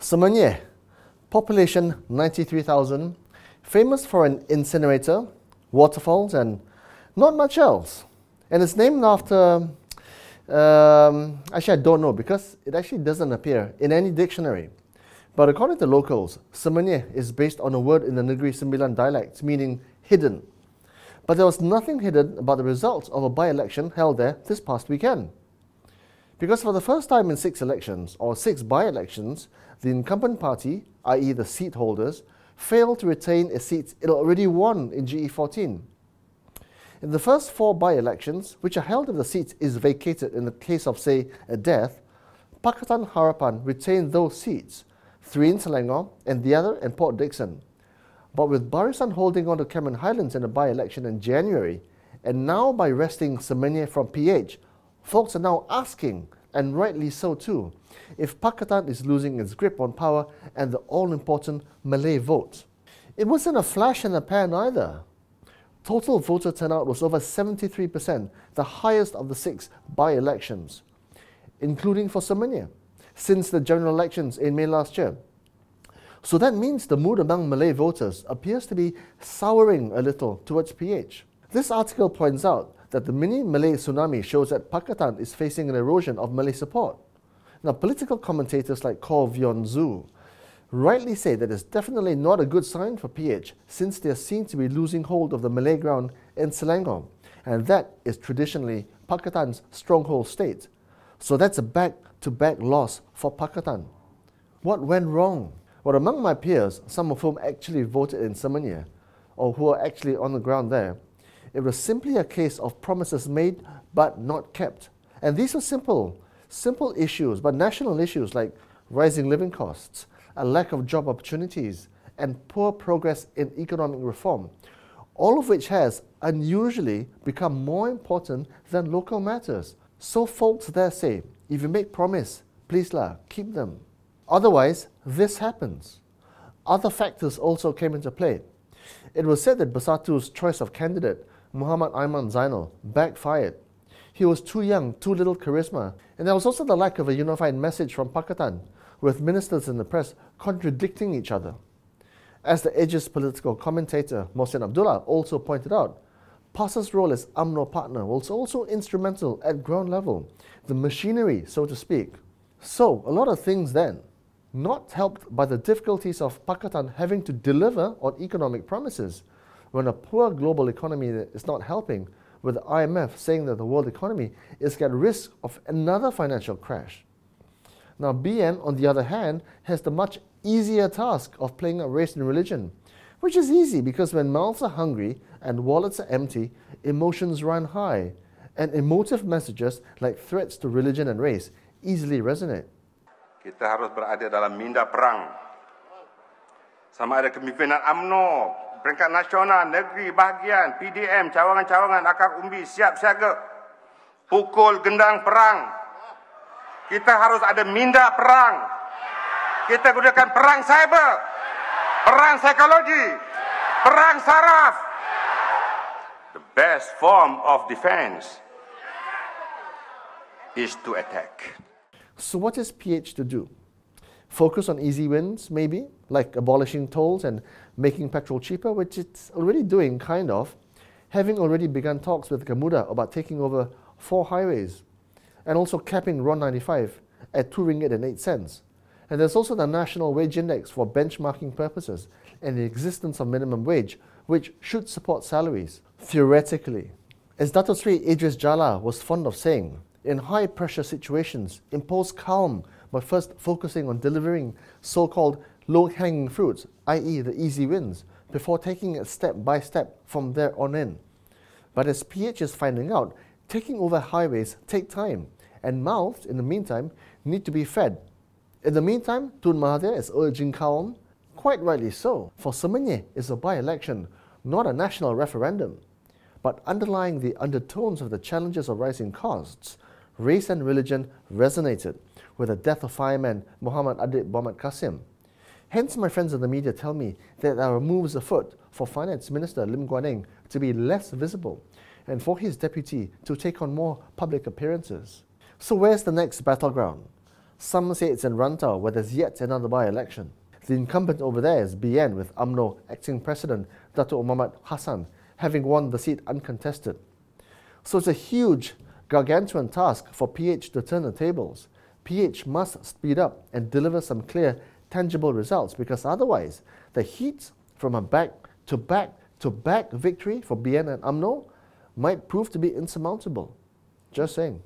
Semenyih, population 93,000, famous for an incinerator, waterfalls and not much else. And it's named after, actually I don't know because it actually doesn't appear in any dictionary. But according to locals, Semenyih is based on a word in the Negeri Sembilan dialect meaning hidden. But there was nothing hidden about the results of a by-election held there this past weekend. Because for the first time in 6 elections, or 6 by-elections, the incumbent party, i.e. the seat holders, failed to retain a seat it already won in GE14. In the first 4 by-elections, which are held if the seat is vacated in the case of, say, a death, Pakatan Harapan retained those seats, 3 in Selangor and the other in Port Dickson. But with Barisan holding on to Cameron Highlands in a by-election in January, and now by wresting Semenyih from PH, folks are now asking, and rightly so too, if Pakatan is losing its grip on power and the all-important Malay vote. It wasn't a flash in the pan either. Total voter turnout was over 73%, the highest of the 6 by-elections, including for Semenyih, since the general elections in May last year. So that means the mood among Malay voters appears to be souring a little towards PH. This article points out that the mini Malay tsunami shows that Pakatan is facing an erosion of Malay support. Now, political commentators like Kor Vion Zhu rightly say that it's definitely not a good sign for PH since they are seen to be losing hold of the Malay ground in Selangor, and that is traditionally Pakatan's stronghold state. So that's a back-to-back loss for Pakatan. What went wrong? Well, among my peers, some of whom actually voted in Semenyih, or who are actually on the ground there, it was simply a case of promises made but not kept. And these were simple issues, but national issues like rising living costs, a lack of job opportunities, and poor progress in economic reform, all of which has unusually become more important than local matters. So folks there say, if you make promise, please keep them. Otherwise, this happens. Other factors also came into play. It was said that Bersatu's choice of candidate, Muhammad Aiman Zainal, backfired. He was too young, too little charisma, and there was also the lack of a unified message from Pakatan, with ministers in the press contradicting each other. As the Age's political commentator, Mohsen Abdullah, also pointed out, PAS's role as UMNO partner was also instrumental at ground level, the machinery, so to speak. So, a lot of things then, not helped by the difficulties of Pakatan having to deliver on economic promises, when a poor global economy is not helping, with the IMF saying that the world economy is at risk of another financial crash. Now BN, on the other hand, has the much easier task of playing up race and religion, which is easy because when mouths are hungry and wallets are empty, emotions run high, and emotive messages like threats to religion and race easily resonate. Kita harus berada dalam minda perang. Sama ada kepimpinan UMNO, peringkat nasional, negeri, bahagian, PDM, cawangan-cawangan, akar umbi, siap siaga. Pukul gendang perang. Kita harus ada minda perang. Kita gunakan perang cyber, perang psikologi, perang saraf. The best form of defense is to attack. So what is PH to do? Focus on easy wins, maybe, like abolishing tolls and making petrol cheaper, which it's already doing, kind of, having already begun talks with Gamuda about taking over 4 highways, and also capping RON 95 at RM2.08. And there's also the National Wage Index for benchmarking purposes, and the existence of minimum wage, which should support salaries, theoretically. As Dato Sri Idris Jala was fond of saying, in high-pressure situations, impose calm by first focusing on delivering so-called low-hanging fruits, i.e. the easy wins, before taking it step by step from there on in. But as PH is finding out, taking over highways take time, and mouths, in the meantime, need to be fed. In the meantime, Tun Mahathir is urging calm, quite rightly so, for Semenyih is a by-election, not a national referendum. But underlying the undertones of the challenges of rising costs, race and religion resonated with the death of fireman Muhammad Adib Muhammad Qasim. Hence, my friends in the media tell me that there are moves afoot for Finance Minister Lim Guan Eng to be less visible and for his deputy to take on more public appearances. So where's the next battleground? Some say it's in Rantau, where there's yet another by-election. The incumbent over there is BN, with UMNO acting president Datuk Muhammad Hassan having won the seat uncontested. So it's a huge, gargantuan task for PH to turn the tables. PH must speed up and deliver some clear, tangible results, because otherwise the heat from a back-to-back victory for BN and UMNO might prove to be insurmountable. Just saying.